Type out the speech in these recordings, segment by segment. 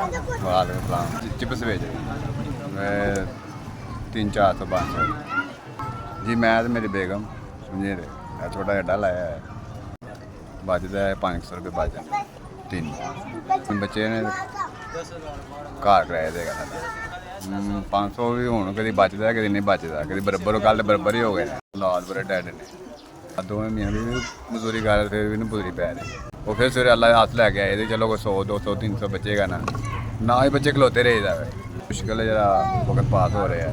वालेकुम सलाम। चिप्स भेज 300-400 500 जी। मैं तो मेरी बेगम समझे रहे छोटा एडा लाया है, बचता है 500 रुपये बच जाते तीन बच्चे ने घर कराए देगा 500 भी हूँ कभी बचता है कभी नहीं बचता, कभी बरबर कल बरबर ही हो गए औलाद बड़े डैड ने दोवें मियाँ भी मजदूरी कर फिर भी नहीं पूरी पै रही। वो फिर सवेरे अल्लाह हाथ लैके आए चलो कोई 100-200-300 बचेगा ना ही बच्चे खलोते रहे दा मुश्किल जरा वक्त पास हो रहे हैं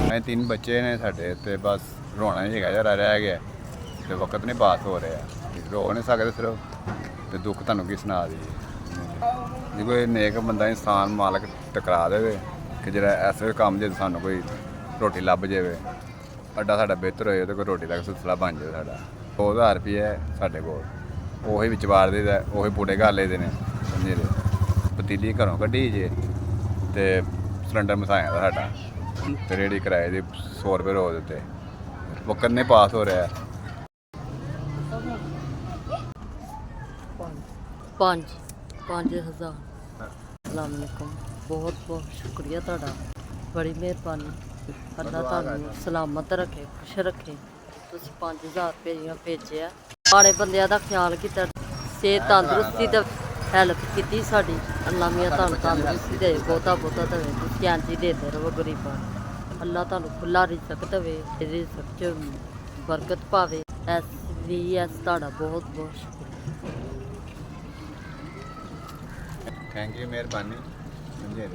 मेरे 3 बच्चे ने साढ़े तो बस रोना ही है जरा रह गया तो वक्त नहीं पास हो रहा रो नहीं सकते सिर्फ तो दुख तुहानू की सुना दी जी। कोई नेक बंदा इंसान मालक टकरा दे कि जरा ऐसे काम जो सानू कोई रोटी लभ जाए अड्डा साढ़ा बेहतर होए तो कोई रोटी का सिलसिला बन जाए साढ़ा 2000 रुपये साढ़े कोल ਉਹੀ ਵਿੱਚ ਵਾਰ ਦੇ ਦਾ ਉਹੀ ਪੂੜੇ ਘਰ ਲਏ ਦੇ ਨੇ ਸਮਝੇ ਦੇ ਪਤੀਲੀ ਘਰੋਂ ਕੱਢੀ ਜੇ ਤੇ ਸਿਲੰਡਰ ਮਸਾਇਆ ਦਾ ਸਾਡਾ ਤੇ ਰੇੜੀ ਕਿਰਾਏ ਦੀ 100 ਰੁਪਏ ਰੋਜ਼ ਦਿੱਤੇ ਵਕਤ ਨਹੀਂ ਪਾਸ ਹੋ ਰਿਹਾ। 5,000 अस्सलामुअलैकुम। बहुत बहुत शुक्रिया ਤੁਹਾਡਾ, बड़ी मेहरबानी। अल्लाह ਤੁਹਾਨੂੰ सलामत रखे खुश रखे। ਤੁਸੀਂ 5,000 ਰੁਪਏ ਭੇਜਿਆ माड़े बंदियां दा ख्याल कीता, सेहत तंदरुस्ती दा हैल्प कीती साडी। अल्लाह मियां तुहानू तंदरुस्ती दे बहुता देवे, तुसीं इंज ही देंदे रहो गरीबां नूं। अल्लाह तुहानू खुला रिज़क देवे, रिज़क च बरकत पावे। SVS तुहाडा बहुत बहुत शुक्रिया। थैंक यू मेहरबानी समझे।